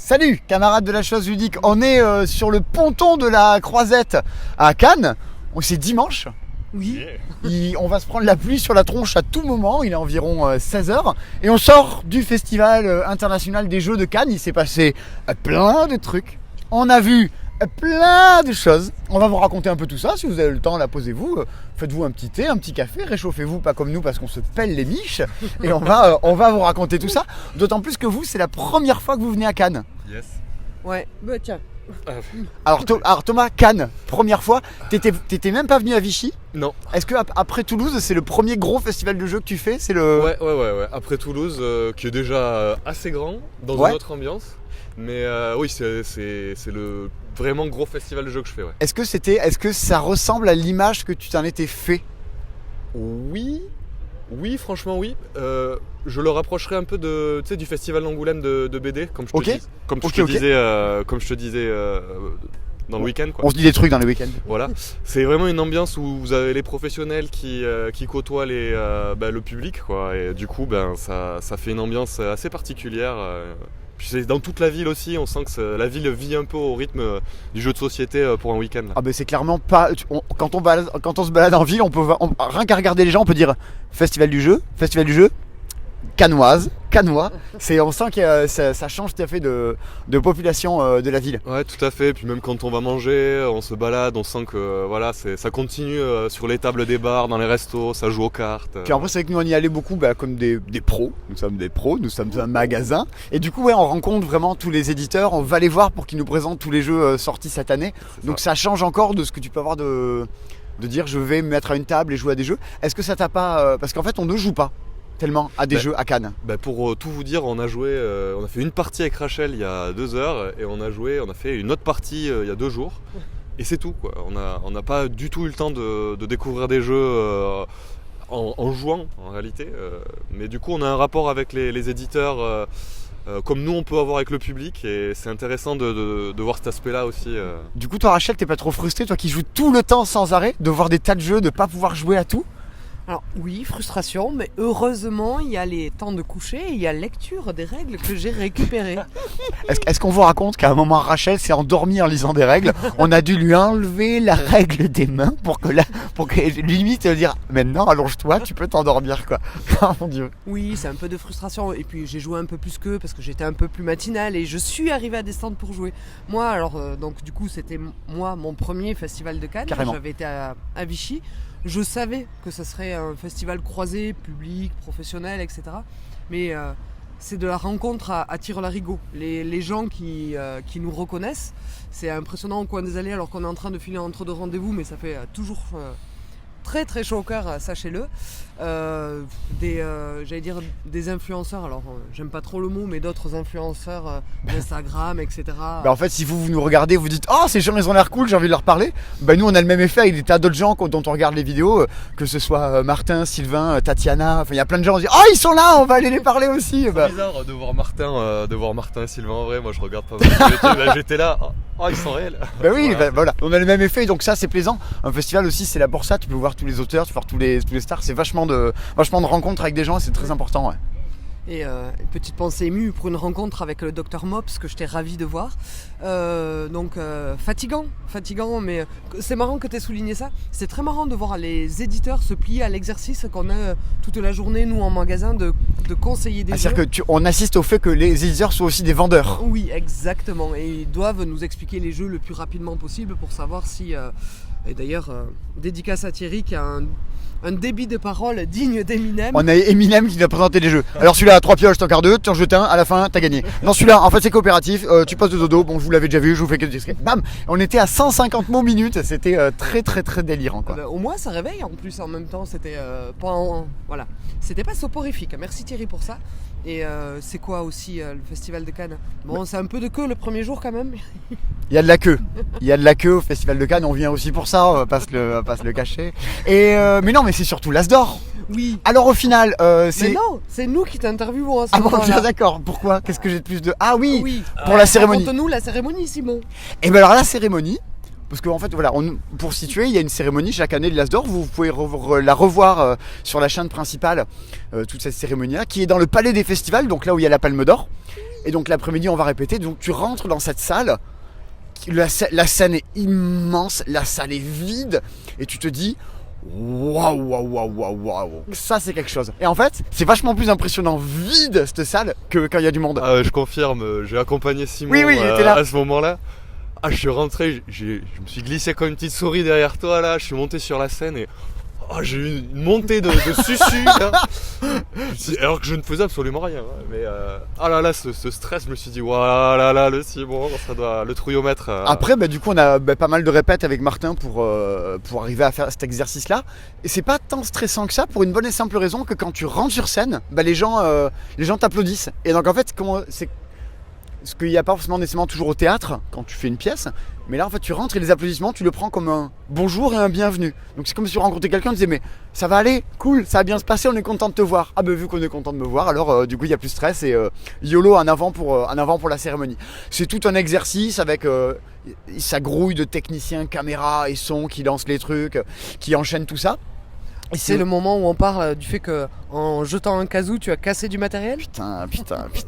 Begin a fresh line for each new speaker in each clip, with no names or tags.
Salut camarades de la chose ludique, on est sur le ponton de la Croisette à Cannes, c'est dimanche.
Oui.
On va se prendre la pluie sur la tronche à tout moment, il est environ 16h et on sort du festival international des jeux de Cannes. Il s'est passé plein de trucs, on a vu plein de choses. On va vous raconter un peu tout ça, si vous avez le temps là, posez-vous, faites-vous un petit thé, un petit café, réchauffez-vous pas comme nous parce qu'on se pèle les miches et on va vous raconter tout ça. D'autant plus que vous, c'est la première fois que vous venez à Cannes.
Yes.
Ouais, bah tiens.
Alors Thomas, Cannes, première fois, t'étais même pas venu à Vichy?
Non.
Est-ce que après Toulouse, c'est le premier gros festival de jeux que tu fais? C'est le...
Ouais. Après Toulouse, qui est déjà assez grand, dans une autre ambiance. Mais oui, c'est le vraiment gros festival de jeux que je fais. Ouais.
Est-ce que ça ressemble à l'image que tu t'en étais fait?
Oui, franchement oui. Je le rapprocherai un peu du festival d'Angoulême de BD, comme je te disais dans le week-end. Quoi.
On se dit des trucs dans les week-ends.
Voilà, c'est vraiment une ambiance où vous avez les professionnels qui côtoient le public, quoi. Et du coup, ça fait une ambiance assez particulière. Puis c'est dans toute la ville aussi, on sent que la ville vit un peu au rythme du jeu de société pour un week-end. Là.
Ah ben c'est clairement pas... Quand on se balade en ville, rien qu'à regarder les gens, on peut dire festival du jeu, Cannois. On sent que ça change tout à fait de population de la ville.
Ouais, tout à fait. Puis même quand on va manger, on se balade, on sent que ça continue sur les tables des bars, dans les restos, ça joue aux cartes.
Puis après, c'est vrai que nous on y allait beaucoup comme des pros. Nous sommes des pros, nous sommes un magasin. Et du coup, on rencontre vraiment tous les éditeurs. On va les voir pour qu'ils nous présentent tous les jeux sortis cette année. Donc ça change encore de ce que tu peux avoir de dire je vais me mettre à une table et jouer à des jeux. Est-ce que ça t'a pas... parce qu'en fait, on ne joue pas tellement à des jeux à Cannes.
Pour tout vous dire, on a fait une partie avec Rachel il y a 2 heures et on a fait une autre partie il y a 2 jours et c'est tout quoi. On n'a pas du tout eu le temps de découvrir des jeux en jouant en réalité, mais du coup on a un rapport avec les éditeurs comme nous on peut avoir avec le public et c'est intéressant de voir cet aspect là aussi.
Du coup toi Rachel, t'es pas trop frustrée, toi qui joues tout le temps sans arrêt, de voir des tas de jeux, de pas pouvoir jouer à tout?
Alors oui, frustration, mais heureusement, il y a les temps de coucher et il y a lecture des règles que j'ai récupérées.
Est-ce qu'on vous raconte qu'à un moment, Rachel s'est endormie en lisant des règles? On a dû lui enlever la règle des mains pour que limite dire maintenant allonge-toi, tu peux t'endormir quoi. Oh mon Dieu.
Oui, c'est un peu de frustration et puis j'ai joué un peu plus qu'eux parce que j'étais un peu plus matinale et je suis arrivée à des stands pour jouer. Moi alors donc du coup c'était mon premier festival de Cannes.
Carrément.
J'avais été à Vichy. Je savais que ce serait un festival croisé, public, professionnel, etc. Mais c'est de la rencontre à tire-larigot. Les gens qui nous reconnaissent, c'est impressionnant au coin des allées alors qu'on est en train de filer entre 2 rendez-vous, mais ça fait toujours très très chaud au cœur, sachez-le. J'allais dire des influenceurs, alors j'aime pas trop le mot, mais d'autres influenceurs d'Instagram, etc.
En fait, si vous nous regardez, vous dites oh ces gens ils ont l'air cool, j'ai envie de leur parler. Nous on a le même effet avec des tas d'autres gens dont on regarde les vidéos, que ce soit Martin, Sylvain, Tatiana, il y a plein de gens, on se dit oh ils sont là, on va aller les parler aussi.
C'est bizarre de voir Martin et Sylvain en vrai, moi je regarde pas mal. J'étais là, oh ils sont réels.
Oui, voilà. On a le même effet, donc ça c'est plaisant. Un festival aussi c'est là pour ça, tu peux voir tous les auteurs, tu peux voir tous les stars, c'est vachement de rencontres avec des gens et c'est très important. Ouais.
Et une petite pensée émue pour une rencontre avec le Dr Mops que j'étais ravie de voir. Fatigant, mais c'est marrant que tu aies souligné ça. C'est très marrant de voir les éditeurs se plier à l'exercice qu'on a toute la journée, nous en magasin, de conseiller des jeux.
C'est-à-dire qu'on assiste au fait que les éditeurs sont aussi des vendeurs.
Oui, exactement. Et ils doivent nous expliquer les jeux le plus rapidement possible pour savoir si... et d'ailleurs, dédicace à Thierry qui a un débit de parole digne d'Eminem.
On a Eminem qui nous a présenté des jeux. Alors celui-là, 3 pioches, t'en quart 2, tu en jettes un, à la fin, t'as gagné. Non, celui-là, en fait, c'est coopératif, tu passes de dodo, bon, je vous l'avais déjà vu, je vous fais que discret. Bam! On était à 150 mots minutes, c'était très très très délirant, quoi.
Au moins, ça réveille en plus, en même temps, c'était voilà. C'était pas soporifique. Merci Thierry pour ça. Et c'est quoi aussi le festival de Cannes? Bon, c'est un peu de queue le premier jour quand même.
Il y a de la queue. Il y a de la queue au festival de Cannes, on vient aussi pour ça, on va pas se le cacher. Et mais non, mais c'est surtout l'As d'Or.
Oui.
Alors au final, c'est...
Mais non, c'est nous qui t'interviewons.
Ah bon, d'accord. Pourquoi? Qu'est-ce que j'ai de plus de... Ah oui. Pour
la
la cérémonie.
Raconte-nous la cérémonie, Simon.
Et alors la cérémonie... Parce qu'en fait, voilà, pour situer, il y a une cérémonie chaque année de l'As d'Or. Vous pouvez la revoir sur la chaîne principale, toute cette cérémonie-là, qui est dans le Palais des Festivals, donc là où il y a la Palme d'Or. Et donc l'après-midi, on va répéter. Donc tu rentres dans cette salle. La scène est immense, la salle est vide. Et tu te dis, waouh. Ça, c'est quelque chose. Et en fait, c'est vachement plus impressionnant vide, cette salle, que quand il y a du monde.
Je confirme, j'ai accompagné Simon
Oui, il était là.
à ce moment-là. Je suis rentré, je me suis glissé comme une petite souris derrière toi là, je suis monté sur la scène et j'ai eu une montée de susu là. Alors que je ne faisais absolument rien. Mais ce stress, je me suis dit, waouh là, le Simon, ça doit le trouillomètre.
Après, du coup, on a pas mal de répètes avec Martin pour arriver à faire cet exercice-là. Et c'est pas tant stressant que ça pour une bonne et simple raison que quand tu rentres sur scène, les gens t'applaudissent. Et donc en fait, c'est ce qu'il n'y a pas forcément nécessairement toujours au théâtre quand tu fais une pièce, mais là en fait tu rentres et les applaudissements tu le prends comme un bonjour et un bienvenue. Donc c'est comme si tu rencontrais quelqu'un, tu disais mais ça va aller, cool, ça va bien se passer, on est content de te voir. Ah vu qu'on est content de me voir, alors du coup il n'y a plus de stress et YOLO en avant pour la cérémonie. C'est tout un exercice avec sa grouille de techniciens, caméra et son qui lancent les trucs, qui enchaînent tout ça.
Et c'est le moment où on parle du fait que en jetant un kazoo, tu as cassé du matériel.
Putain. À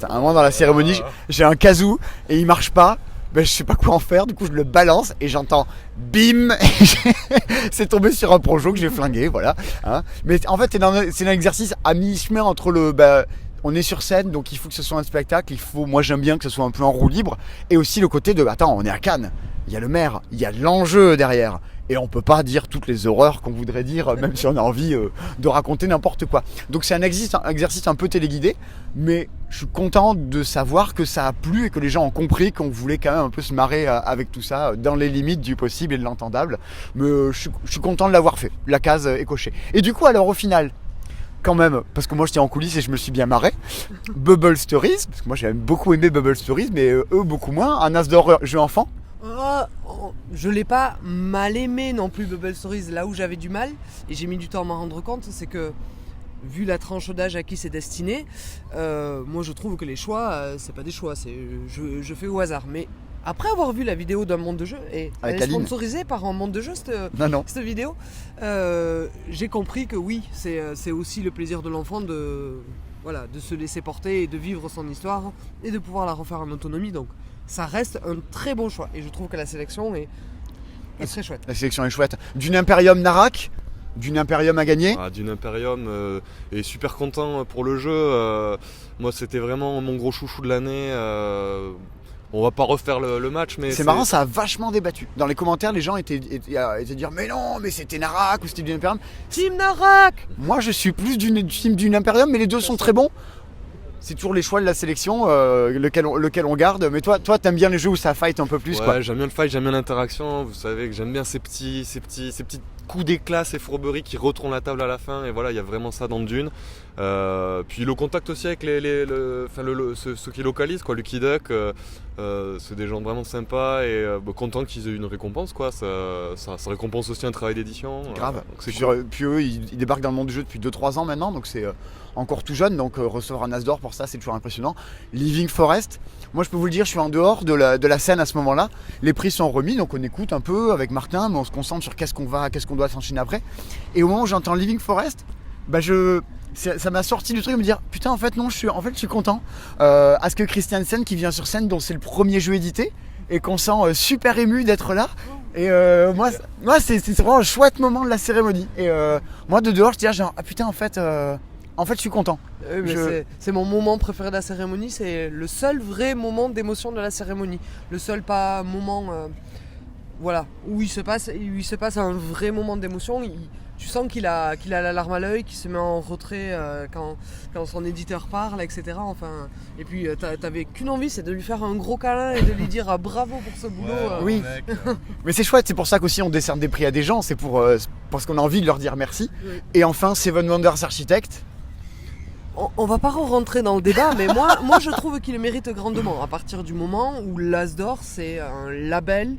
un moment dans la cérémonie, j'ai un kazoo et il marche pas. Je sais pas quoi en faire, du coup je le balance et j'entends bim. C'est tombé sur un projo que j'ai flingué, voilà. Mais en fait c'est un exercice à mi-chemin entre on est sur scène, donc il faut que ce soit un spectacle. Moi j'aime bien que ce soit un peu en roue libre. Et aussi le côté de, attends, on est à Cannes. Il y a le maire, il y a l'enjeu derrière. Et on peut pas dire toutes les horreurs qu'on voudrait dire, même si on a envie de raconter n'importe quoi. Donc c'est un exercice un peu téléguidé. Mais je suis content de savoir que ça a plu et que les gens ont compris qu'on voulait quand même un peu se marrer avec tout ça, dans les limites du possible et de l'entendable. Mais je suis content de l'avoir fait. La case est cochée. Et du coup, alors au final, quand même, parce que moi j'étais en coulisses et je me suis bien marré. Bubble Stories, parce que moi j'avais beaucoup aimé Bubble Stories, mais eux beaucoup moins. Un as d'or jeu enfant.
Je l'ai pas mal aimé non plus Bubble Stories. Là où j'avais du mal, et j'ai mis du temps à m'en rendre compte, c'est que vu la tranche d'âge à qui c'est destiné, moi je trouve que les choix, c'est pas des choix, je fais au hasard. Mais après avoir vu la vidéo d'un monde de jeu, et elle est sponsorisée par un monde de jeu cette vidéo, j'ai compris que oui, c'est aussi le plaisir de l'enfant de se laisser porter et de vivre son histoire et de pouvoir la refaire en autonomie. Donc ça reste un très bon choix et je trouve que la sélection est très chouette.
La sélection est chouette. D'une Imperium Narak, d'une Imperium à gagner.
D'une Imperium et super content pour le jeu. Moi c'était vraiment mon gros chouchou de l'année. On va pas refaire le match, mais
c'est marrant, ça a vachement débattu. Dans les commentaires, les gens étaient dire mais non, mais c'était Narak ou c'était d'une Imperium.
Team Narak.
Moi je suis plus team d'une Imperium, mais les deux sont très bons. C'est toujours les choix de la sélection, lequel on garde. Mais toi t'aimes bien les jeux où ça fight un peu plus,
ouais,
quoi.
J'aime bien le fight, j'aime bien l'interaction. Vous savez que j'aime bien ces petits coups d'éclat, ces fourberies qui retournent la table à la fin. Et voilà, il y a vraiment ça dans Dune. Puis le contact aussi avec ceux qui localisent, quoi. Lucky Duck, c'est des gens vraiment sympas et contents qu'ils aient une récompense, quoi. Ça récompense aussi un travail d'édition.
Grave. Puis eux, ils débarquent dans le monde du jeu depuis 2-3 ans maintenant, donc c'est encore tout jeune, donc recevoir un as d'or pour ça, c'est toujours impressionnant. Living Forest, moi je peux vous le dire, je suis en dehors de la scène à ce moment-là. Les prix sont remis, donc on écoute un peu avec Martin, mais on se concentre sur qu'est-ce qu'on doit s'enchaîner après. Et au moment où j'entends Living Forest, ça m'a sorti du truc de me dire putain, en fait je suis content. Aske Christiansen qui vient sur scène, dont c'est le premier jeu édité et qu'on sent super ému d'être là. Et moi c'est vraiment un chouette moment de la cérémonie. Et moi de dehors je dis genre ah putain, en fait je suis content.
C'est mon moment préféré de la cérémonie, c'est le seul vrai moment d'émotion de la cérémonie. Le seul pas moment où il se passe un vrai moment d'émotion. Tu sens qu'il a la larme à l'œil, qu'il se met en retrait quand son éditeur parle, etc. Enfin, et puis t'avais qu'une envie, c'est de lui faire un gros câlin et de lui dire bravo pour ce boulot.
Oui, mais c'est chouette, c'est pour ça qu'aussi on décerne des prix à des gens, c'est parce qu'on a envie de leur dire merci. Oui. Et enfin, Seven Wonders Architect.
On va pas rentrer dans le débat, mais moi je trouve qu'il le mérite grandement. À partir du moment où l'As d'Or, c'est un label.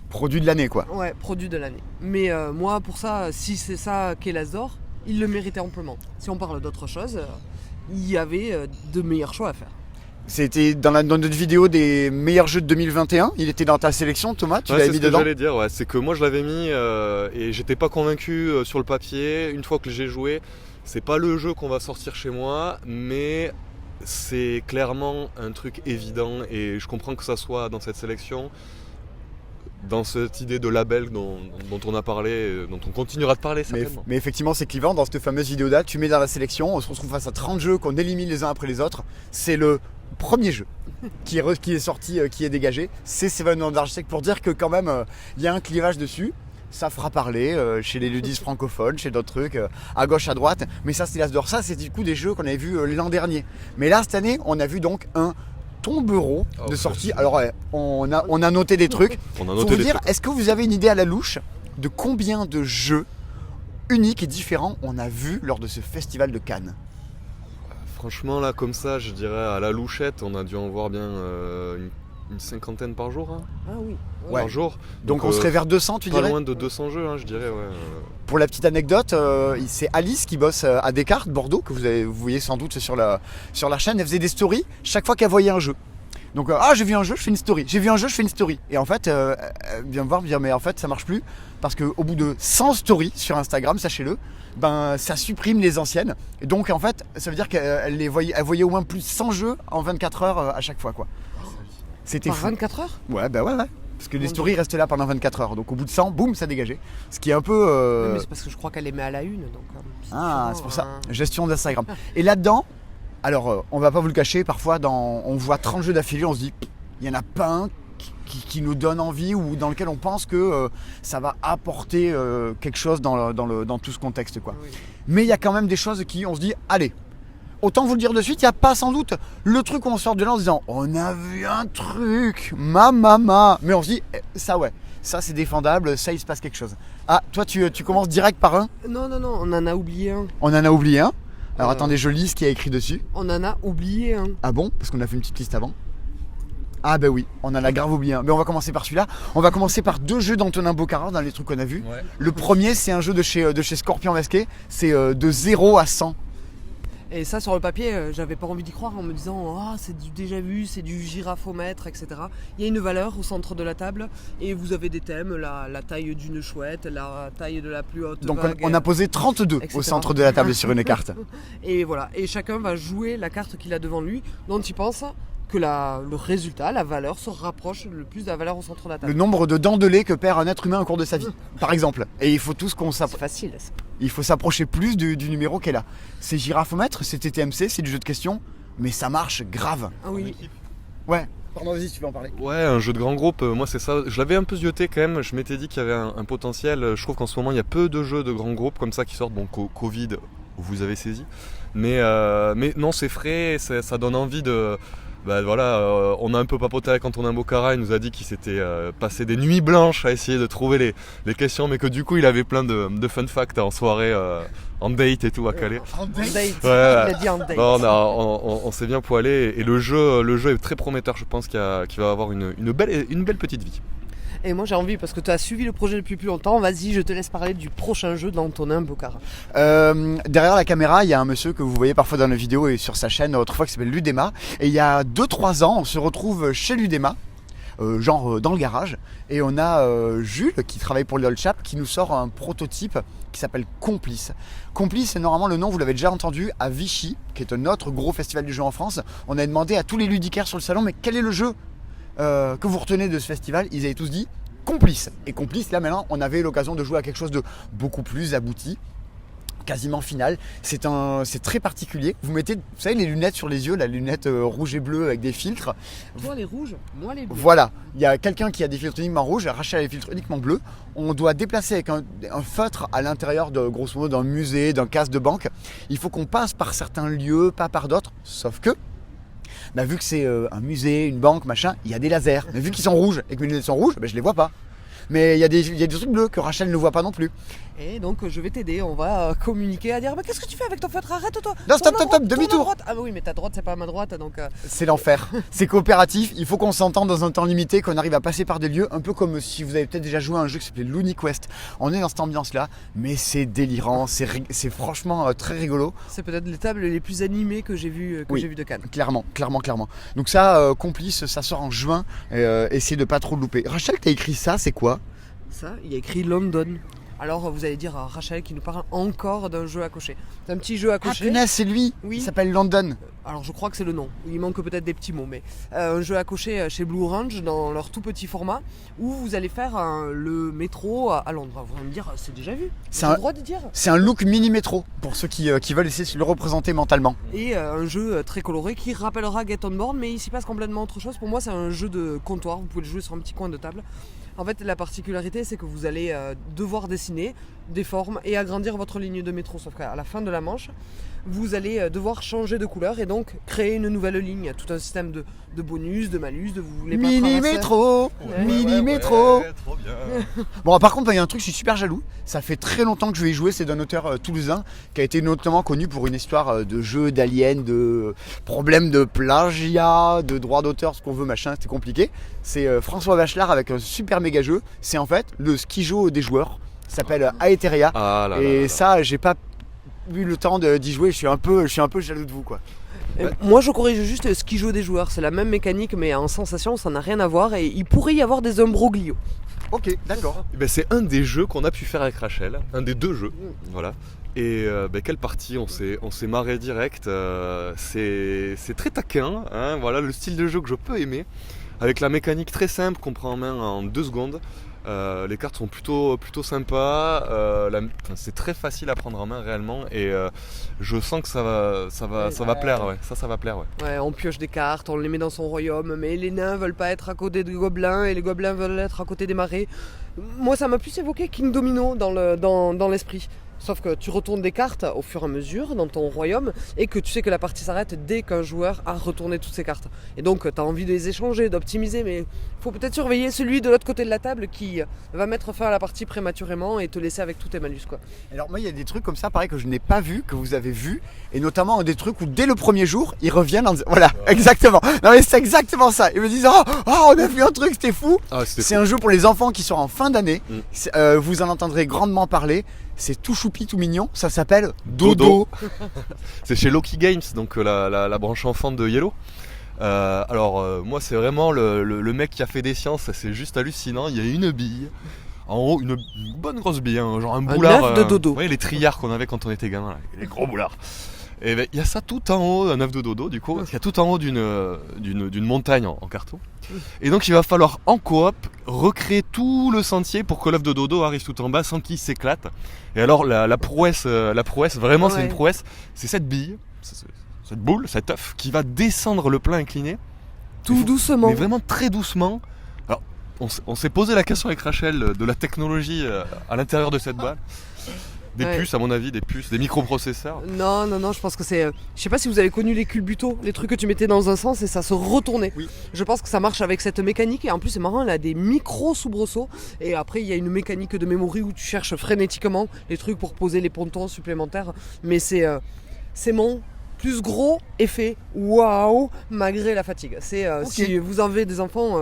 Produit de l'année, quoi.
Ouais, produit de l'année. Mais moi, pour ça, si c'est ça qu'est l'As d'Or, il le méritait amplement. Si on parle d'autre chose, il y avait de meilleurs choix à faire.
C'était dans notre vidéo des meilleurs jeux de 2021. Il était dans ta sélection, Thomas. Tu l'avais mis dedans.
C'est ce que j'allais dire. Ouais. C'est que moi, je l'avais mis et j'étais pas convaincu sur le papier. Une fois que j'ai joué, c'est pas le jeu qu'on va sortir chez moi, mais c'est clairement un truc évident et je comprends que ça soit dans cette sélection, dans cette idée de label dont on a parlé, dont on continuera de parler certainement.
Mais effectivement, c'est clivant. Dans cette fameuse vidéo là, tu mets dans la sélection, on se retrouve face à 30 jeux qu'on élimine les uns après les autres. C'est le premier jeu qui est sorti, qui est dégagé. C'est Seven Wonders Architect, pour dire que quand même, il y a un clivage dessus. Ça fera parler chez les ludistes francophones, chez d'autres trucs, à gauche, à droite. Mais ça, c'est l'As d'or. Ça, c'est du coup des jeux qu'on avait vus l'an dernier. Mais là, cette année, on a vu donc un tombereau de sortie. Alors, on a noté des trucs.
On a
Faut
noté
vous
des
dire,
trucs.
est-ce que vous avez une idée à la louche de combien de jeux uniques et différents on a vu lors de ce festival de Cannes?
Franchement, là, comme ça, je dirais à la louchette, on a dû en voir bien une cinquantaine par jour. Hein,
Ah oui.
Ouais.
par jour.
Donc on serait vers 200, tu
pas
dirais?
loin de 200 jeux, hein, je dirais. Ouais.
Pour la petite anecdote, c'est Alice qui bosse à Descartes, Bordeaux, que vous voyez sans doute sur la chaîne. Elle faisait des stories chaque fois qu'elle voyait un jeu. Donc, j'ai vu un jeu, je fais une story. J'ai vu un jeu, je fais une story. Et en fait, elle vient me voir, me dire, mais en fait, ça marche plus. Parce qu'au bout de 100 stories sur Instagram, sachez-le, ben, ça supprime les anciennes. Et donc, en fait, ça veut dire qu'elle voyait au moins plus de 100 jeux en 24 heures à chaque fois, quoi. C'était
Par
fou.
24 heures?
Ouais. Parce que les
Mon
stories restaient là pendant 24 heures. Donc, au bout de 100, boum, ça dégageait. Ce qui est un peu.
Mais c'est parce que je crois qu'elle les met à la une. Donc,
C'est pour ça. Gestion d'Instagram. Et là-dedans, alors, on va pas vous le cacher, parfois, on voit 30 jeux d'affilée, on se dit, il y en a pas un qui nous donne envie ou dans lequel on pense que ça va apporter quelque chose dans tout ce contexte, quoi.
Oui.
Mais il y a quand même des choses qui, on se dit, allez, autant vous le dire de suite, il n'y a pas sans doute le truc où on sort de là en se disant, on a vu un truc, ma. Mais on se dit, ça ouais, ça c'est défendable, ça il se passe quelque chose. Ah, toi tu commences direct par un?
Non, on en a oublié un.
On en a oublié un. Alors
Euh.
attendez, je lis ce qu'il y a écrit dessus.
On en a oublié un.
Ah bon? Parce qu'on a fait une petite liste avant. Ah bah oui, on en a grave oublié un. Mais on va commencer par celui-là. On va commencer par 2 jeux d'Antonin Bocara dans les trucs qu'on a vus.
Ouais.
Le premier, c'est un jeu de chez Scorpion Masqué. C'est de 0 à 100.
Et ça, sur le papier, j'avais pas envie d'y croire en me disant ah, c'est du déjà vu, c'est du girafomètre, etc. Il y a une valeur au centre de la table et vous avez des thèmes, la taille d'une chouette, la taille de la plus haute
Donc
vague,
on a posé 32
etc.
au centre de la table sur une carte.
Et voilà, et chacun va jouer la carte qu'il a devant lui, dont il pense que le résultat, la valeur, se rapproche le plus de la valeur au centre de la
Le
table.
nombre de dents de lait que perd un être humain au cours de sa vie, par exemple. Et il faut tous
C'est facile. Ça.
il faut s'approcher plus du numéro qu'elle a. C'est girafomètre, c'est TTMC, c'est du jeu de questions, mais ça marche grave.
Ah oui.
Ouais. Pardon, vas-y, tu veux en parler.
Ouais, un jeu de grand groupe, moi c'est ça. Je l'avais un peu zioté quand même, je m'étais dit qu'il y avait un potentiel. Je trouve qu'en ce moment il y a peu de jeux de grand groupe comme ça qui sortent. Bon, Covid, vous avez saisi. Mais non, c'est frais, ça donne envie de. Bah voilà, on a un peu papoté avec Antonin Bocara, il nous a dit qu'il s'était passé des nuits blanches à essayer de trouver les questions, mais que du coup il avait plein de fun facts en soirée, en date et tout à caler.
En date.
Ouais.
Il a dit en date.
Non, on s'est bien poilé et le jeu est très prometteur, je pense qu'il va avoir une belle petite vie.
Et moi j'ai envie, parce que tu as suivi le projet depuis plus longtemps, vas-y, je te laisse parler du prochain jeu d'Antonin Bocara.
Derrière la caméra, il y a un monsieur que vous voyez parfois dans nos vidéos et sur sa chaîne autrefois qui s'appelle Ludema. Et il y a 2-3 ans, on se retrouve chez Ludema, dans le garage. Et on a Jules qui travaille pour l'Old Chap qui nous sort un prototype qui s'appelle Complice. Complice, c'est normalement le nom, vous l'avez déjà entendu, à Vichy, qui est un autre gros festival du jeu en France. On a demandé à tous les ludicaires sur le salon, mais quel est le jeu que vous retenez de ce festival? Ils avaient tous dit Complice. Et Complice, là maintenant, on avait l'occasion de jouer à quelque chose de beaucoup plus abouti, quasiment final. C'est très particulier. Vous mettez, vous savez, les lunettes sur les yeux, la lunette rouge et bleu avec des filtres.
Toi les rouges, moi les bleus.
Voilà, il y a quelqu'un qui a des filtres uniquement rouges, Rachel a des filtres uniquement bleus. On doit déplacer avec un feutre à l'intérieur de, grosso modo, d'un musée, d'un casse de banque. Il faut qu'on passe par certains lieux, pas par d'autres, sauf que vu que c'est un musée, une banque, machin, il y a des lasers. Mais vu qu'ils sont rouges et que mes lunettes sont rouges, je les vois pas. Mais il y a des trucs bleus que Rachel ne voit pas non plus.
Et donc je vais t'aider, on va communiquer à dire qu'est-ce que tu fais avec ton feutre, arrête-toi.
Non, stop,
Tourne à
stop,
droite,
demi-tour.
tourne à droite. Ah bah oui mais ta droite c'est pas ma droite donc
C'est l'enfer. C'est coopératif. Il faut qu'on s'entende dans un temps limité, qu'on arrive à passer par des lieux, un peu comme si vous avez peut-être déjà joué à un jeu qui s'appelait Looney Quest. On est dans cette ambiance-là, mais c'est délirant, c'est franchement très rigolo.
c'est peut-être les tables les plus animées que j'ai vues
Oui.
de Cannes.
Clairement. Donc ça, Complice, ça sort en juin. Essayez de pas trop le louper. Rachel, t'as écrit ça, c'est quoi?
Ça, il y a écrit London. alors vous allez dire à Rachel qui nous parle encore d'un jeu à cocher. C'est un petit jeu à
Ah
cocher.
punaise, c'est lui.
Oui.
Il s'appelle London.
Alors je crois que c'est le nom, il manque peut-être des petits mots, mais un jeu à cocher chez Blue Orange dans leur tout petit format où vous allez faire le métro à Londres. Vous allez me dire, c'est déjà vu,
C'est
j'ai le
un-
droit de dire.
C'est un look mini métro pour ceux qui veulent essayer de le représenter mentalement.
Et un jeu très coloré qui rappellera Get On Board, mais il s'y passe complètement autre chose. Pour moi, c'est un jeu de comptoir, vous pouvez le jouer sur un petit coin de table. En fait, la particularité, c'est que vous allez devoir dessiner des formes et agrandir votre ligne de métro. Sauf qu'à la fin de la manche, vous allez devoir changer de couleur et donc créer une nouvelle ligne. Tout un système de bonus, de malus, de vous voulez pas
Mini
traverser.
métro,
Ouais.
mini métro.
Trop bien.
Bon, par contre, il y a un truc, je suis super jaloux. Ça fait très longtemps que je vais y jouer. C'est d'un auteur toulousain qui a été notamment connu pour une histoire de jeu d'aliens, de problèmes de plagiat, de droits d'auteur, ce qu'on veut, machin. C'était compliqué. C'est François Bachelard avec un super méga jeu. C'est en fait le skijo des joueurs. Ça s'appelle Aetheria.
Ah là là
Et
là là.
ça, j'ai pas eu le temps d'y jouer. Je suis un peu jaloux de vous, quoi.
Et moi, je corrige juste ce qui joue des joueurs. C'est la même mécanique, mais en sensation, ça n'a rien à voir. Et il pourrait y avoir des imbroglios.
Ok, d'accord.
Eh ben, c'est un des jeux qu'on a pu faire avec Rachel, un des 2 jeux, voilà. Et quelle partie, on s'est marré direct, c'est très taquin, hein, voilà le style de jeu que je peux aimer, avec la mécanique très simple qu'on prend en main en 2 secondes. Les cartes sont plutôt sympas, c'est très facile à prendre en main réellement et je sens que ça va plaire, ouais. Ça va plaire, ouais.
Ouais, on pioche des cartes, on les met dans son royaume, mais les nains veulent pas être à côté des gobelins et les gobelins veulent être à côté des marais. Moi, ça m'a plus évoqué King Domino dans l'esprit. Sauf que tu retournes des cartes au fur et à mesure dans ton royaume et que tu sais que la partie s'arrête dès qu'un joueur a retourné toutes ses cartes. Et donc tu as envie de les échanger, d'optimiser, mais il faut peut-être surveiller celui de l'autre côté de la table qui va mettre fin à la partie prématurément et te laisser avec tous tes malus, quoi.
Alors moi il y a des trucs comme ça pareil que je n'ai pas vu, que vous avez vu, et notamment des trucs où dès le premier jour ils reviennent en disant voilà, exactement. Non mais c'est exactement ça. Ils me disent on a vu un truc, c'était fou.
Ah, c'était
C'est
fou.
un jeu pour les enfants qui sort en fin d'année.
Mm.
Vous en entendrez grandement parler. C'est tout choupi, tout mignon. Ça s'appelle
Dodo. C'est chez Loki Games, donc la branche enfant de Yellow. Moi c'est vraiment le mec qui a fait des sciences, c'est juste hallucinant. Il y a une bille, en haut une bonne grosse bille, hein, genre un boulard.
œuf de dodo.
Ouais, les triards qu'on avait quand on était gamin, là, les gros boulards. Et ben, il y a ça tout en haut, un œuf de dodo du coup, il y a tout en haut d'une montagne en carton. Et donc il va falloir en coop recréer tout le sentier pour que l'œuf de dodo arrive tout en bas sans qu'il s'éclate. Et alors la prouesse, vraiment c'est
Ouais.
une prouesse, c'est cette bille, cette boule, cet œuf qui va descendre le plein incliné.
Tout doucement.
Mais vraiment très doucement. Alors on s'est posé la question avec Rachel de la technologie à l'intérieur de cette balle. Des
Ouais.
puces à mon avis, des microprocesseurs.
Non, je pense que c'est... je sais pas si vous avez connu les culbutos, les trucs que tu mettais dans un sens et ça se retournait.
Oui.
Je pense que ça marche avec cette mécanique et en plus c'est marrant, elle a des micro-soubresauts et après il y a une mécanique de memory où tu cherches frénétiquement les trucs pour poser les pontons supplémentaires. Mais c'est mon plus gros effet waouh malgré la fatigue. C'est
Ok.
si vous avez des enfants,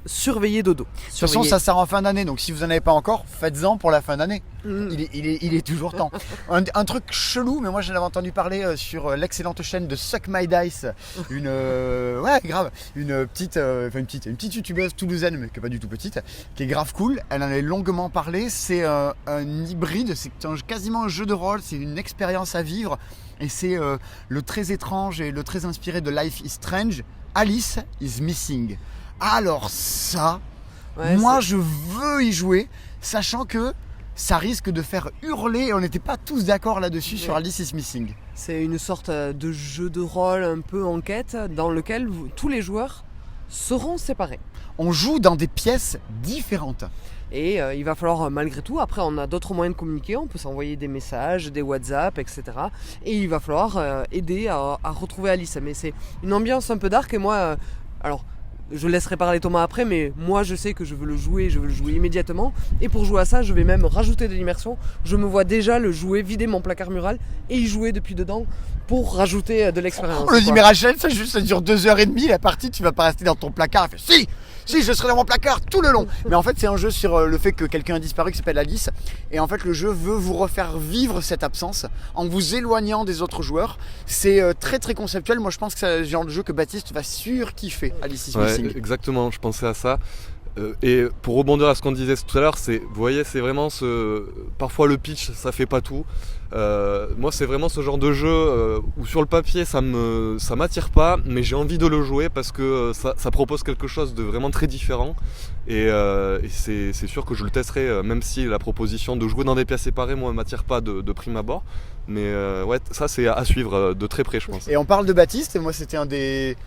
surveillez Dodo.
De toute façon, ça sort en fin d'année, donc si vous en avez pas encore, faites-en pour la fin d'année. Il est toujours temps. Un truc chelou, mais moi j'en avais entendu parler sur l'excellente chaîne de Suck My Dice, une petite youtubeuse toulousaine, mais qui est pas du tout petite, qui est grave cool. Elle en avait longuement parlé. C'est un hybride, c'est quasiment un jeu de rôle, c'est une expérience à vivre, et c'est le très étrange et le très inspiré de Life is Strange. Alice is Missing. Alors ça,
Ouais,
moi je veux y jouer, sachant que ça risque de faire hurler. On n'était pas tous d'accord là-dessus sur Alice is Missing.
c'est une sorte de jeu de rôle un peu enquête dans lequel tous les joueurs seront séparés.
On joue dans des pièces différentes.
Et il va falloir malgré tout, après on a d'autres moyens de communiquer, on peut s'envoyer des messages, des WhatsApp, etc. Et il va falloir aider à retrouver Alice. Mais c'est une ambiance un peu dark et moi, alors je laisserai parler Thomas après, mais moi je sais que je veux le jouer immédiatement. Et pour jouer à ça, je vais même rajouter de l'immersion. Je me vois déjà le jouer, vider mon placard mural et y jouer depuis dedans pour rajouter de l'expérience.
On le dit,
quoi.
mais Rachel, ça dure 2h30 la partie, tu vas pas rester dans ton placard. Elle fait si, je serai dans mon placard tout le long. Mais en fait, c'est un jeu sur le fait que quelqu'un a disparu qui s'appelle Alice. Et en fait, le jeu veut vous refaire vivre cette absence en vous éloignant des autres joueurs. C'est très très conceptuel. Moi, je pense que c'est le genre de jeu que Baptiste va surkiffer. Alice is
Ouais,
Missing.
exactement, je pensais à ça. Et pour rebondir à ce qu'on disait tout à l'heure, vous voyez, c'est vraiment parfois le pitch, ça fait pas tout. Moi, c'est vraiment ce genre de jeu où sur le papier, ça m'attire pas, mais j'ai envie de le jouer parce que ça propose quelque chose de vraiment très différent. Et c'est sûr que je le testerai, même si la proposition de jouer dans des pièces séparées, moi, m'attire pas de prime abord. Mais ouais, ça, c'est à suivre de très près, je pense.
Et on parle de Baptiste, et moi, c'était un des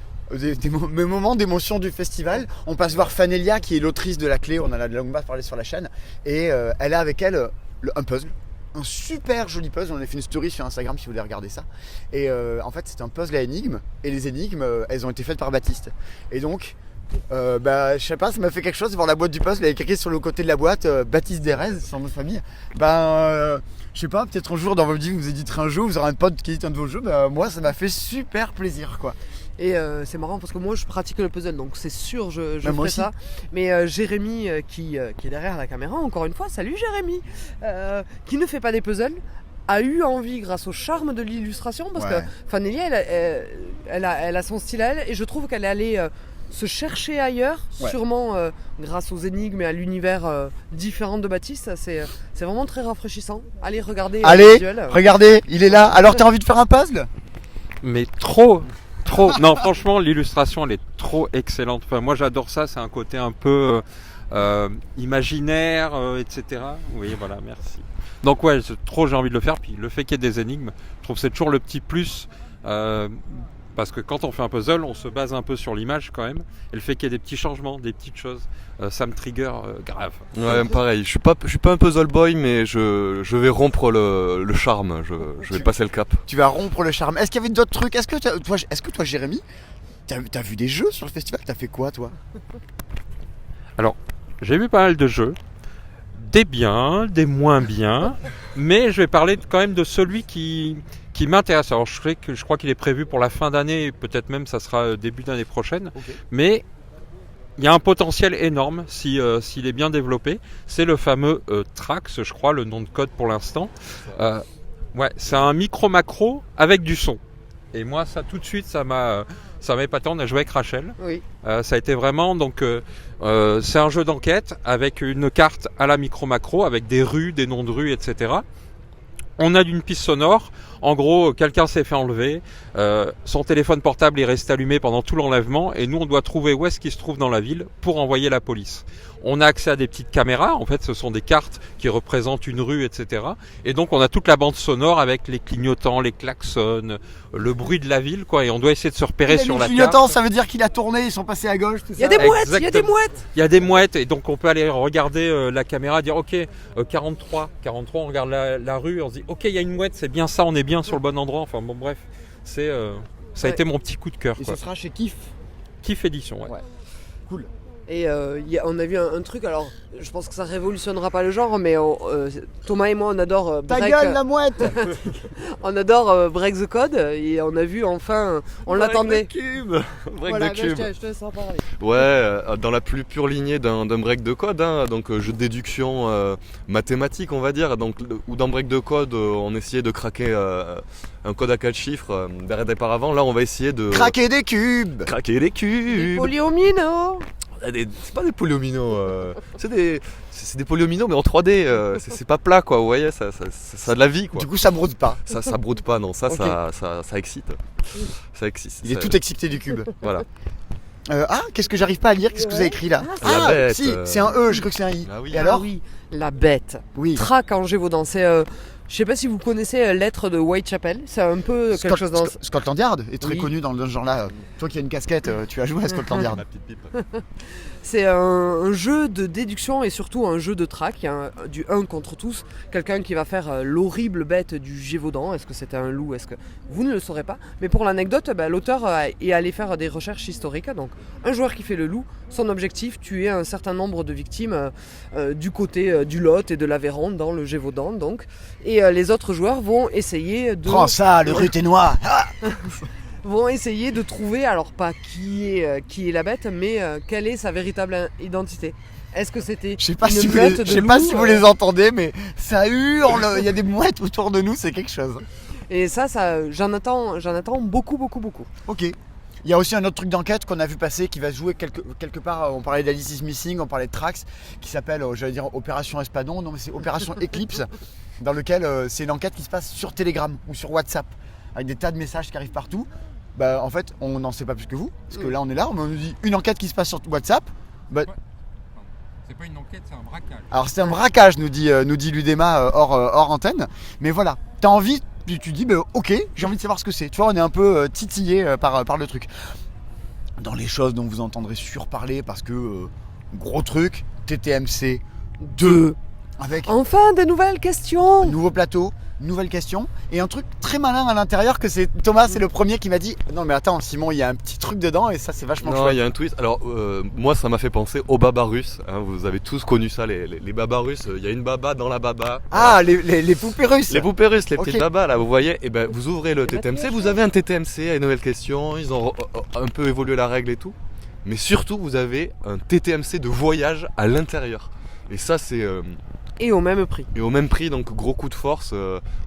mes moments d'émotion du festival. On passe voir Fanelia, qui est l'autrice de La Clé, on en a de longue parlé sur la chaîne, et elle a avec elle un puzzle, un super joli puzzle. On a fait une story sur Instagram si vous voulez regarder ça, et en fait c'est un puzzle à énigmes, et les énigmes elles ont été faites par Baptiste, et donc je sais pas, ça m'a fait quelque chose de voir la boîte du puzzle, il y avait écrit sur le côté de la boîte Baptiste Derez, son nom de famille. Je sais pas, peut-être un jour dans votre vie vous éditerez un jeu, vous aurez un pote qui édite un de vos jeux. Moi ça m'a fait super plaisir quoi.
Et c'est marrant parce que moi je pratique le puzzle, donc c'est sûr je ferai
aussi.
ça. Mais Jérémy qui est derrière la caméra, encore une fois, salut Jérémy, qui ne fait pas des puzzles, a eu envie grâce au charme de l'illustration, parce que Fanelia elle a son style à elle, et je trouve qu'elle est allée se chercher ailleurs, sûrement grâce aux énigmes et à l'univers différent de Baptiste. C'est vraiment très rafraîchissant. Allez, regardez.
Regardez, il est là. Alors t'as envie de faire un puzzle?
Mais trop. Non, franchement, l'illustration, elle est trop excellente. Enfin, moi, j'adore ça. C'est un côté un peu imaginaire, etc. Oui, voilà, merci. Donc, ouais, j'ai envie de le faire. Puis le fait qu'il y ait des énigmes, je trouve que c'est toujours le petit plus. Parce que quand on fait un puzzle, on se base un peu sur l'image quand même. Et le fait qu'il y ait des petits changements, des petites choses, ça me trigger grave.
Ouais, pareil. Je suis pas un puzzle boy, mais je vais rompre le charme. Je vais passer le cap.
Tu vas rompre le charme. Est-ce qu'il y avait d'autres trucs? Est-ce que toi, Jérémy, t'as vu des jeux sur le festival? T'as fait quoi, toi?
Alors, j'ai vu pas mal de jeux. Des biens, des moins bien. Mais je vais parler quand même de celui qui m'intéresse. Alors je crois qu'il est prévu pour la fin d'année, peut-être même ça sera début d'année prochaine. Okay. Mais il y a un potentiel énorme s'il est bien développé. C'est le fameux Trax, je crois, le nom de code pour l'instant. C'est un micro-macro avec du son. Et moi, ça tout de suite, ça m'a épaté. On a joué avec Rachel.
Oui.
Ça a été vraiment c'est un jeu d'enquête avec une carte à la micro-macro, avec des rues, des noms de rues, etc. On a une piste sonore. En gros, quelqu'un s'est fait enlever, son téléphone portable est resté allumé pendant tout l'enlèvement, et nous on doit trouver où est-ce qu'il se trouve dans la ville pour envoyer la police. On a accès à des petites caméras, en fait ce sont des cartes qui représentent une rue, etc. Et donc on a toute la bande sonore avec les clignotants, les klaxons, le bruit de la ville, quoi. Et on doit essayer de se repérer sur la carte. Les
clignotants, ça veut dire qu'il a tourné, ils sont passés à gauche, tout ça.
Il y a des mouettes, il y a des mouettes.
Il y a des mouettes, et donc on peut aller regarder la caméra, dire ok, 43, on regarde la rue, on se dit ok, il y a une mouette, c'est bien ça, on est bien sur le bon endroit. Enfin bon, bref, ça a été mon petit coup de cœur.
Et
quoi.
Ce sera chez Kif.
Kif Édition, ouais.
Cool.
Et on a vu un truc, alors je pense que ça révolutionnera pas le genre, mais Thomas et moi on adore
Ta gueule la mouette.
On adore Break the Code, et on a vu enfin, on l'attendait.
Break the Cube.
Je te laisse en parler.
Ouais, dans la plus pure lignée d'un break de code, donc jeu de déduction mathématique on va dire, donc, où dans break de code on essayait de craquer un code à 4 chiffres auparavant. Là on va essayer de
craquer des cubes.
Des polyomino.
C'est pas des polyomino, c'est des polyomino mais en 3D, c'est pas plat quoi, vous voyez, ça a de la vie quoi.
Du coup ça brode pas.
Ça brode pas, non, ça,
okay.
ça excite. Ça excite.
Il est tout excité du cube.
Voilà.
Qu'est-ce que j'arrive pas à lire? Qu'est-ce que vous avez écrit là?
La bête.
Si, c'est un E, je crois que c'est un I.
Ah oui.
Et alors?
Oui, la bête.
Oui.
Trac en Gévaudan, c'est... je sais pas si vous connaissez Lettres de Whitechapel, c'est un peu quelque chose dans...
Scotland Yard est très connu dans ce genre-là. Toi qui as une casquette, tu as joué à Scotland Yard.
La petite pipe.
C'est un jeu de déduction et surtout un jeu de track, du 1 contre tous. Quelqu'un qui va faire l'horrible bête du Gévaudan. Est-ce que c'était un loup? Est-ce que vous ne le saurez pas? Mais pour l'anecdote, l'auteur est allé faire des recherches historiques. Donc un joueur qui fait le loup, son objectif, tuer un certain nombre de victimes du côté du Lot et de l'Aveyron dans le Gévaudan. Donc. Et les autres joueurs vont essayer de...
Prends ça, le ruténois.
Vont essayer de trouver, alors pas qui est la bête, mais quelle est sa véritable identité. Est-ce que c'était
je sais pas
une
si
meute
vous,
de
je sais
loups,
pas si vous les entendez, mais ça hurle, il y a des mouettes autour de nous, c'est quelque chose.
Et ça j'en attends beaucoup.
Ok. Il y a aussi un autre truc d'enquête qu'on a vu passer qui va se jouer quelque part. On parlait d'Alice is Missing, on parlait de Trax, qui s'appelle, j'allais dire Opération Espadon, non mais c'est Opération Eclipse, dans lequel c'est une enquête qui se passe sur Telegram ou sur WhatsApp, avec des tas de messages qui arrivent partout. Bah, en fait, on n'en sait pas plus que vous, parce que là on est là, on nous dit une enquête qui se passe sur WhatsApp. Bah,
Ouais. C'est pas une enquête, c'est un braquage.
alors c'est un braquage, nous dit l'UDEMA hors antenne, mais voilà, t'as envie, tu dis bah, ok, j'ai envie de savoir ce que c'est. Tu vois, on est un peu titillé par le truc. Dans les choses dont vous entendrez surparler, parce que gros truc, TTMC 2, avec
Enfin, de nouvelles questions.
nouveau plateau, nouvelle question, et un truc très malin à l'intérieur que c'est Thomas, c'est le premier qui m'a dit non mais attends Simon, il y a un petit truc dedans et ça c'est vachement
Non,
chouette.
il y a un twist. Alors, moi, ça m'a fait penser aux babas russes. Hein. Vous avez tous connu ça, les babas russes. Il y a une baba dans la baba.
Ah, les poupées russes.
Les poupées russes, les petites
Ok.
babas, là, vous voyez. Et ben, vous ouvrez le
Les
TTMC,
babioches,
vous avez un TTMC à une nouvelle question. Ils ont un peu évolué la règle et tout. Mais surtout, vous avez un TTMC de voyage à l'intérieur. Et ça, c'est
Et au même prix.
et au même prix, donc gros coup de force.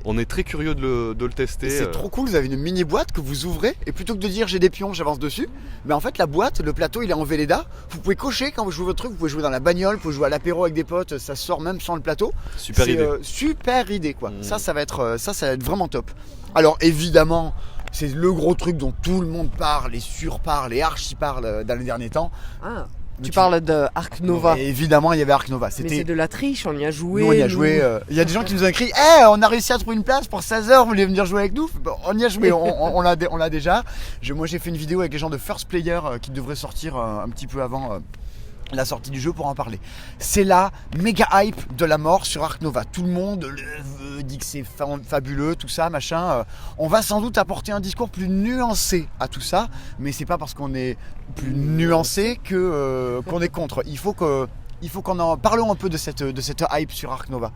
On est très curieux de le tester.
Et c'est trop cool, vous avez une mini boîte que vous ouvrez et plutôt que de dire j'ai des pions, j'avance dessus, mais en fait la boîte, le plateau il est en Velleda, vous pouvez cocher quand vous jouez votre truc, vous pouvez jouer dans la bagnole, vous pouvez jouer à l'apéro avec des potes, ça sort même sans le plateau.
Super
C'est,
idée.
super idée quoi.
Mm.
Ça va être vraiment top. Alors évidemment, c'est le gros truc dont tout le monde parle et surparle et archi parle dans les derniers temps.
Ah,
Mais
tu parles de Ark Nova.
Et évidemment, il y avait Ark Nova.
Mais c'est
C'était
de la triche, on y a joué.
nous, on y a
nous.
joué. Il y a des gens qui nous ont écrit on a réussi à trouver une place pour 16h, vous voulez venir jouer avec nous? Bon, on y a joué, on l'a déjà. Moi, j'ai fait une vidéo avec les gens de First Player qui devraient sortir un petit peu avant la sortie du jeu pour en parler. C'est la méga hype de la mort sur Ark Nova. Tout le monde le veut, dit que c'est fabuleux, tout ça, machin. On va sans doute apporter un discours plus nuancé à tout ça, mais c'est pas parce qu'on est plus nuancé que qu'on est contre. Il faut qu'on en parlons un peu de cette hype sur Ark Nova.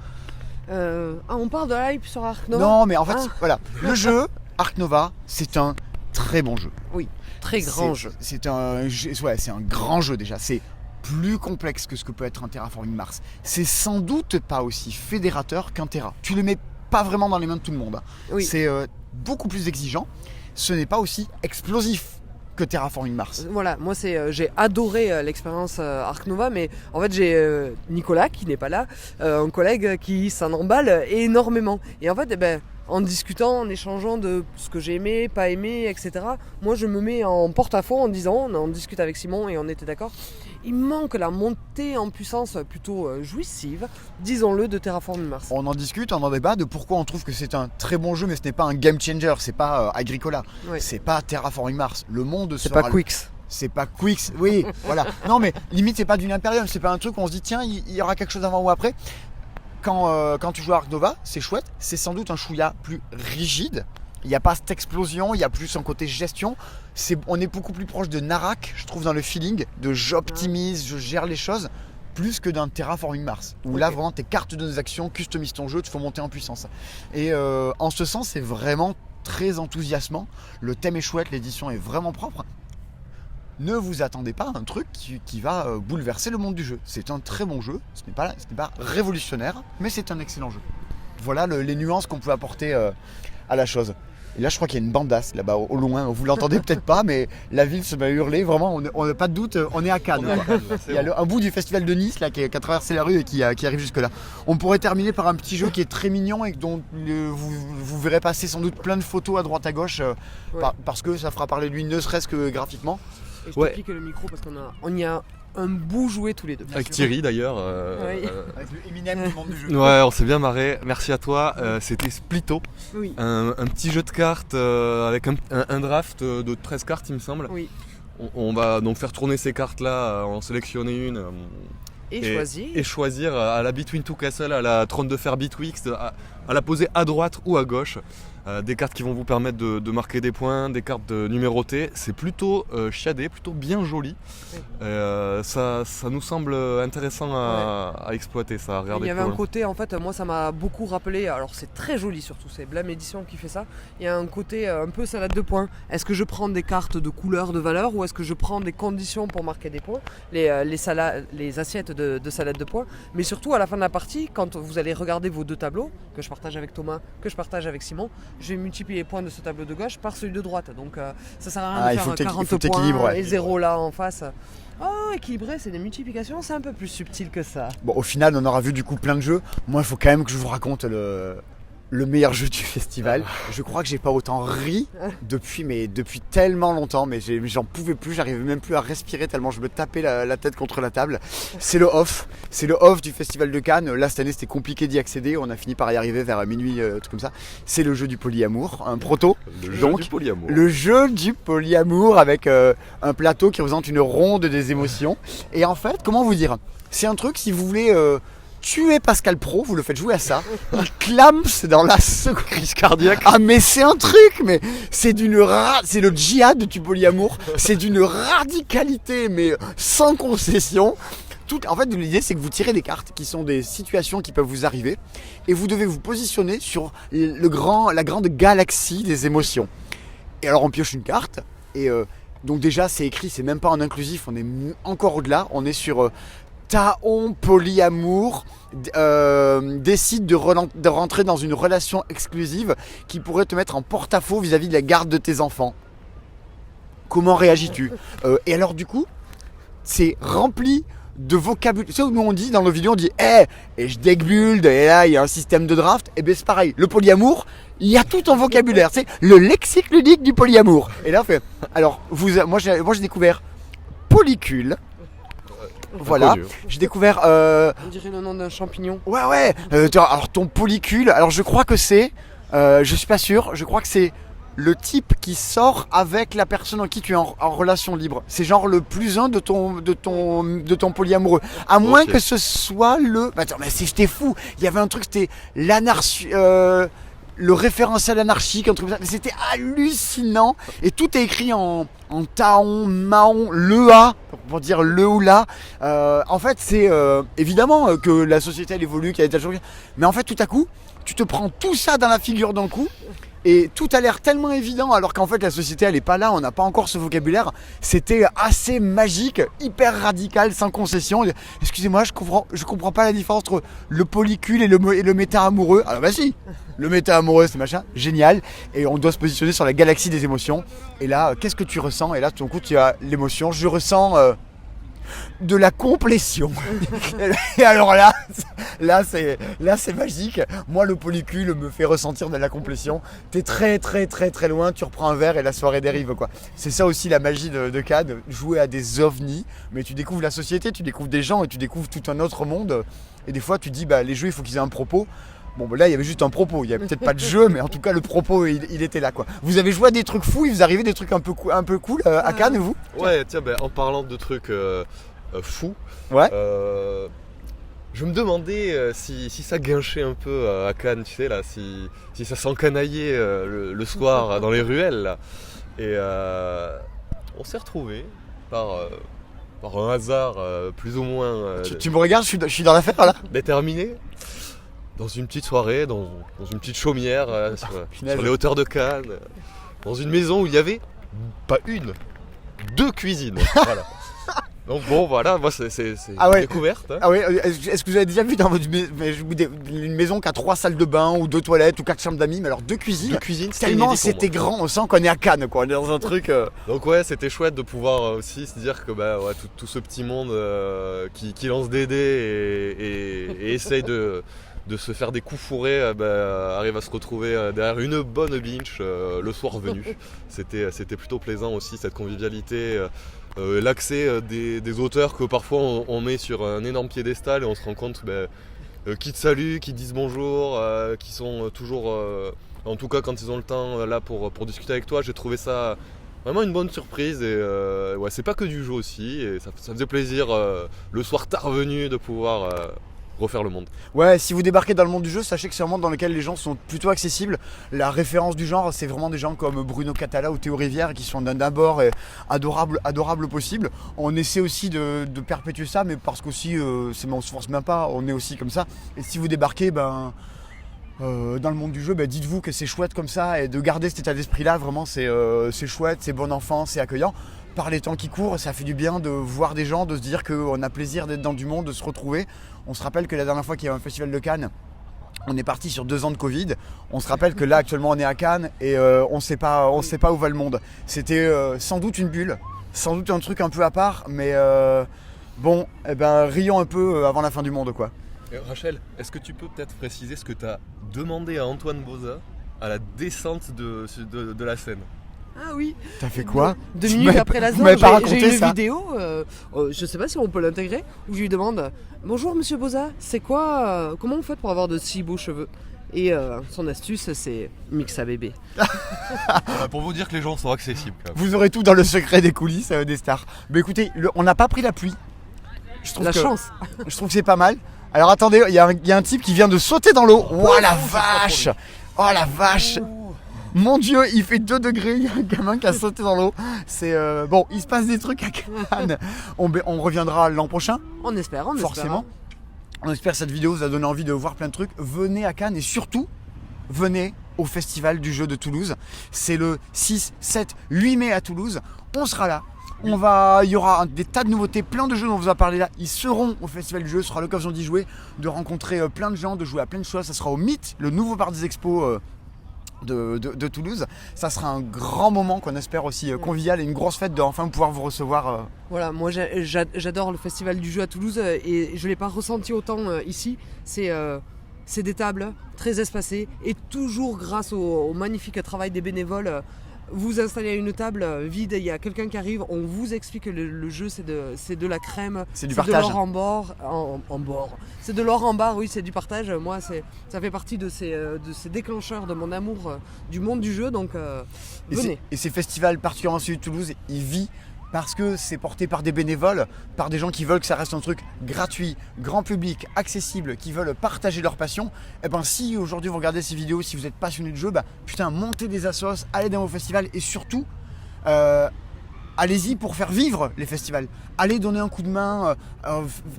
On parle de la hype sur Ark Nova.
Non, mais en fait,
Ah.
voilà, le jeu Ark Nova, c'est un très bon jeu.
Très grand jeu.
C'est un grand jeu déjà. C'est plus complexe que ce que peut être un Terraforming Mars. C'est sans doute pas aussi fédérateur qu'un Terra. Tu le mets pas vraiment dans les mains de tout le monde. Hein.
Oui.
C'est beaucoup plus exigeant. Ce n'est pas aussi explosif que Terraforming Mars.
Voilà, moi j'ai adoré l'expérience Ark Nova, mais en fait j'ai Nicolas qui n'est pas là, un collègue qui s'en emballe énormément. Et en fait, en discutant, en échangeant de ce que j'ai aimé, pas aimé, etc. Moi je me mets en porte-à-faux en disant, on discute avec Simon et on était d'accord, il manque la montée en puissance plutôt jouissive, disons-le, de Terraforming Mars.
On en discute, on en débat de pourquoi on trouve que c'est un très bon jeu, mais ce n'est pas un game changer, c'est pas Agricola,
Ouais.
c'est pas Terraforming Mars. Le monde
C'est
sera
pas Quicks.
C'est pas Quicks, oui, voilà. Non, mais limite, c'est pas d'une Imperium, c'est pas un truc où on se dit, tiens, il y aura quelque chose avant ou après. Quand tu joues à Ark Nova, c'est chouette, c'est sans doute un chouïa plus rigide. Il n'y a pas cette explosion, il y a plus un côté gestion. On est beaucoup plus proche de Narak, je trouve, dans le feeling, de j'optimise, je gère les choses, plus que d'un Terraforming Mars. Où là,
Ok.
vraiment, tes cartes de nos actions, customises ton jeu, il te faut monter en puissance. Et en ce sens, c'est vraiment très enthousiasmant. Le thème est chouette, l'édition est vraiment propre. Ne vous attendez pas à un truc qui va bouleverser le monde du jeu. C'est un très bon jeu, ce n'est pas révolutionnaire, mais c'est un excellent jeu. Voilà les nuances qu'on peut apporter à la chose. Et là, je crois qu'il y a une bandasse là-bas au loin. Vous l'entendez peut-être pas, mais la ville se met à hurler. Vraiment, on n'a pas de doute, on est à Cannes. quoi. Il y a un bout du festival de Nice là, qui a traversé la rue et qui arrive jusque-là. On pourrait terminer par un petit jeu qui est très mignon et dont vous verrez passer sans doute plein de photos à droite à gauche parce que ça fera parler de lui, ne serait-ce que graphiquement.
Et je
Ouais.
te pique le micro parce qu'on y a un bout joué tous les deux.
Avec Thierry d'ailleurs.
Oui.
Avec le Eminem du monde du jeu.
Ouais, on s'est bien marré. Merci à toi. C'était Splito,
Oui.
un petit jeu de cartes avec un draft de 13 cartes, il me semble.
Oui.
On va donc faire tourner ces cartes-là, en sélectionner une.
Et choisir.
choisir à la Between Two Castle, à la Trône de Fer Betwixt, à la poser à droite ou à gauche. Des cartes qui vont vous permettre de marquer des points, des cartes numérotées. C'est plutôt chiadé, plutôt bien joli.
Oui.
Ça nous semble intéressant à exploiter, ça. à regarder
Il y avait
plus
un
loin.
côté, en fait, moi ça m'a beaucoup rappelé, alors c'est très joli surtout, c'est Blame Edition qui fait ça. Il y a un côté un peu salade de points. Est-ce que je prends des cartes de couleur, de valeur, ou est-ce que je prends des conditions pour marquer des points, les assiettes de salade de points. Mais surtout à la fin de la partie, quand vous allez regarder vos deux tableaux, que je partage avec Thomas, que je partage avec Simon, je vais multiplier les points de ce tableau de gauche par celui de droite. Donc ça sert à rien
Ah, il
de
faut
faire
que
40
t'équilibres,
points
ouais.
et 0 là en face. Oh, équilibré, c'est des multiplications, c'est un peu plus subtil que ça.
Bon, au final, on aura vu du coup plein de jeux. Moi, il faut quand même que je vous raconte le meilleur jeu du festival. Je crois que j'ai pas autant ri depuis tellement longtemps, mais j'en pouvais plus, j'arrivais même plus à respirer tellement je me tapais la tête contre la table. C'est le off du festival de Cannes. Là, cette année, c'était compliqué d'y accéder. On a fini par y arriver vers minuit, truc comme ça. C'est le jeu du polyamour, un proto.
Le jeu
Donc,
du polyamour.
Le jeu du polyamour avec un plateau qui représente une ronde des émotions. Et en fait, comment vous dire, c'est un truc, si vous voulez tuer Pascal Pro, vous le faites jouer à ça. Il clame dans la seconde.
Crise cardiaque.
Ah mais c'est un truc, mais c'est c'est le djihad du polyamour. C'est d'une radicalité, mais sans concession. En fait, l'idée, c'est que vous tirez des cartes qui sont des situations qui peuvent vous arriver et vous devez vous positionner sur la grande galaxie des émotions. Et alors, on pioche une carte et donc déjà, c'est écrit, c'est même pas en inclusif, on est encore au-delà. On est sur Taon polyamour décide de rentrer dans une relation exclusive qui pourrait te mettre en porte-à-faux vis-à-vis de la garde de tes enfants. Comment réagis-tu? Et alors du coup, c'est rempli de vocabulaire. Tu sais, nous on dit dans nos vidéos, on dit et je deck build, et là il y a un système de draft. Et bien c'est pareil, le polyamour, il y a tout en vocabulaire. C'est le lexique ludique du polyamour. Et là on fait, alors moi j'ai découvert polycule. Voilà, j'ai découvert.
On dirait le nom d'un champignon.
Ouais. Alors ton polycule, alors je crois que c'est, je suis pas sûr, je crois que c'est le type qui sort avec la personne en qui tu es en relation libre. C'est genre le plus un de ton polyamoureux. À moins que ce soit Attends, mais c'était fou. Il y avait un truc, c'était l'anarchie. Le référentiel anarchique, un truc comme ça, mais c'était hallucinant. Et tout est écrit en taon, maon, le A, pour dire le ou la. En fait, c'est évidemment que la société elle évolue, qu'il y a des tas de choses. Mais en fait, tout à coup, tu te prends tout ça dans la figure d'un coup. Et tout a l'air tellement évident alors qu'en fait la société elle est pas là, on n'a pas encore ce vocabulaire. C'était assez magique, hyper radical, sans concession. Excusez-moi, je comprends pas la différence entre le polycule et le méta amoureux. Alors bah si, le méta amoureux c'est machin, génial. Et on doit se positionner sur la galaxie des émotions. Et là, qu'est-ce que tu ressens? Et là tout d'un coup tu as l'émotion, je ressens de la complétion. Et alors là c'est magique. Moi le polycule me fait ressentir de la complétion. T'es très très très très loin, tu reprends un verre et la soirée dérive quoi. C'est ça aussi la magie de Cannes, jouer à des ovnis, mais tu découvres la société, tu découvres des gens et tu découvres tout un autre monde. Et des fois tu dis les jeux il faut qu'ils aient un propos. Bon là il y avait juste un propos, il y avait peut-être pas de jeu, mais en tout cas le propos il était là quoi. Vous avez joué à des trucs fous, il vous arrivait des trucs un peu cool à Cannes vous?
Ouais tiens en parlant de trucs fous,
ouais.
Je me demandais si ça guinchait un peu à Cannes, tu sais là, si ça s'encanaillait le soir dans les ruelles là. Et on s'est retrouvés par un hasard plus ou moins
Tu me regardes, je suis dans l'affaire là.
déterminé. Dans une petite soirée, dans une petite chaumière sur les hauteurs de Cannes, dans une maison où il y avait pas une, 2 cuisines. Voilà. Donc bon voilà, moi c'est une découverte. Hein.
Ah ouais, est-ce que vous avez déjà vu dans votre une maison qui a 3 salles de bain ou 2 toilettes ou 4 chambres d'amis, mais alors 2 cuisines, tellement c'était grand, on sent qu'on est à Cannes quoi, on est dans un truc.
Donc ouais, c'était chouette de pouvoir aussi se dire que tout ce petit monde qui lance des dés et essaye de se faire des coups fourrés, arrive à se retrouver derrière une bonne binge le soir venu. C'était plutôt plaisant aussi cette convivialité. L'accès des auteurs que parfois on met sur un énorme piédestal et on se rend compte qui te saluent, qui te disent bonjour, qui sont toujours, en tout cas quand ils ont le temps là pour discuter avec toi. J'ai trouvé ça vraiment une bonne surprise et c'est pas que du jeu aussi et ça faisait plaisir le soir tard venu de pouvoir refaire le monde.
Ouais, si vous débarquez dans le monde du jeu, sachez que c'est un monde dans lequel les gens sont plutôt accessibles. La référence du genre, c'est vraiment des gens comme Bruno Catala ou Théo Rivière qui sont d'un abord adorable possible. On essaie aussi de perpétuer ça, mais parce qu'aussi, on se force même pas, on est aussi comme ça. Et si vous débarquez, dans le monde du jeu, dites-vous que c'est chouette comme ça et de garder cet état d'esprit là, vraiment c'est chouette, c'est bon enfant, c'est accueillant. Par les temps qui courent, ça fait du bien de voir des gens, de se dire qu'on a plaisir d'être dans du monde, de se retrouver. On se rappelle que la dernière fois qu'il y a eu un festival de Cannes, On est parti sur 2 ans de Covid. On se rappelle que là actuellement on est à Cannes et on sait pas où va le monde. C'était sans doute une bulle, sans doute un truc un peu à part, mais bon, rions un peu avant la fin du monde quoi.
Et Rachel, est-ce que tu peux peut-être préciser ce que tu as demandé à Antoine Boza à la descente de la scène?
Ah oui.
T'as fait quoi?
2 minutes après la
vous
zone,
m'avez pas raconté
j'ai une
ça.
vidéo, je sais pas si on peut l'intégrer, où je lui demande « Bonjour Monsieur Boza, c'est quoi, comment vous faites pour avoir de si beaux cheveux ?» Et son astuce, c'est Mixa bébé.
Pour vous dire que les gens sont accessibles. Quand même.
Vous aurez tout dans le secret des coulisses des stars. Mais écoutez, on n'a pas pris la pluie. Je trouve
La
que,
chance.
Je trouve que c'est pas mal. Alors attendez, il y a un type qui vient de sauter dans l'eau. Oh la vache! Oh la vache! Mon Dieu, il fait 2 degrés, il y a un gamin qui a sauté dans l'eau. C'est bon, il se passe des trucs à Cannes. On reviendra l'an prochain,
On espère, on
forcément. On espère que cette vidéo vous a donné envie de voir plein de trucs. Venez à Cannes et surtout, venez au Festival du jeu de Toulouse. C'est le 6, 7, 8 mai à Toulouse. On sera là. Il y aura des tas de nouveautés, plein de jeux dont on vous a parlé là. Ils seront au Festival du jeu, ce sera l'occasion d'y jouer, de rencontrer plein de gens, de jouer à plein de choses. Ça sera au Mythe, le nouveau parc des expos de Toulouse. Ça sera un grand moment qu'on espère aussi convivial et une grosse fête de enfin pouvoir vous recevoir.
Voilà, moi j'adore le Festival du jeu à Toulouse et je ne l'ai pas ressenti autant ici. C'est des tables très espacées et toujours grâce au magnifique travail des bénévoles. Vous installez à une table vide, il y a quelqu'un qui arrive, on vous explique que le jeu c'est de la crème,
C'est du
de
partage.
l'or en bord. C'est de l'or en barre, oui, c'est du partage. Moi, ça fait partie de ces déclencheurs de mon amour du monde du jeu, donc venez.
Et ces festivals, particulièrement celui de Toulouse, il vit parce que c'est porté par des bénévoles, par des gens qui veulent que ça reste un truc gratuit, grand public, accessible, qui veulent partager leur passion. Et ben si aujourd'hui vous regardez ces vidéos, si vous êtes passionné de jeu, putain, montez des assos, allez dans vos festivals et surtout, allez-y pour faire vivre les festivals. Allez donner un coup de main,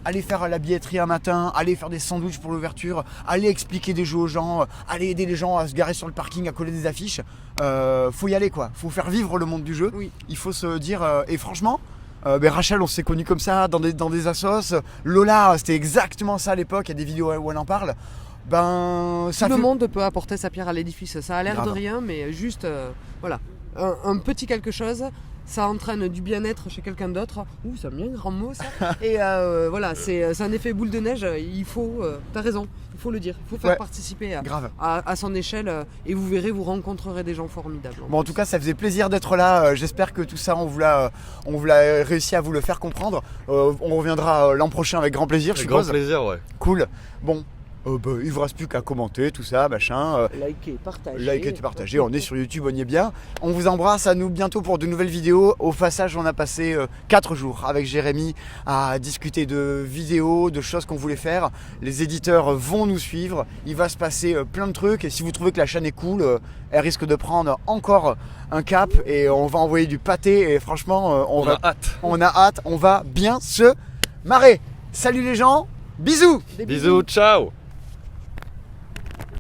allez faire la billetterie un matin, allez faire des sandwichs pour l'ouverture, allez expliquer des jeux aux gens, allez aider les gens à se garer sur le parking, à coller des affiches. Faut y aller quoi, faut faire vivre le monde du jeu.
Oui.
Il faut se dire, et franchement, Rachel on s'est connus comme ça dans des assos. Lola c'était exactement ça à l'époque, il y a des vidéos où elle en parle.
Tout le monde peut apporter sa pierre à l'édifice. Ça a l'air
Grave.
de rien, mais juste voilà, un petit quelque chose. Ça entraîne du bien-être chez quelqu'un d'autre. Ouh, c'est bien un grand mot ça. Et voilà, c'est un effet boule de neige. Il faut, t'as raison, il faut le dire. Il faut faire
Ouais.
participer
Grave.
à son échelle et vous verrez, vous rencontrerez des gens formidables.
Bon, en tout cas, ça faisait plaisir d'être là. J'espère que tout ça, on vous l'a réussi à vous le faire comprendre. On reviendra l'an prochain avec grand plaisir, je
Avec grand
suppose.
plaisir, ouais.
Cool. Bon, il vous reste plus qu'à commenter tout ça, machin.
Likez, partagez.
Likez, partagez. On est sur YouTube, on y est bien. On vous embrasse, à nous bientôt pour de nouvelles vidéos. Au passage, on a passé 4 jours avec Jérémy à discuter de vidéos, de choses qu'on voulait faire. Les éditeurs vont nous suivre. Il va se passer plein de trucs. Et si vous trouvez que la chaîne est cool, elle risque de prendre encore un cap. Et on va envoyer du pâté. Et franchement,
On a hâte.
on a hâte. On va bien se marrer. Salut les gens. Bisous.
Des
Bisous, ciao.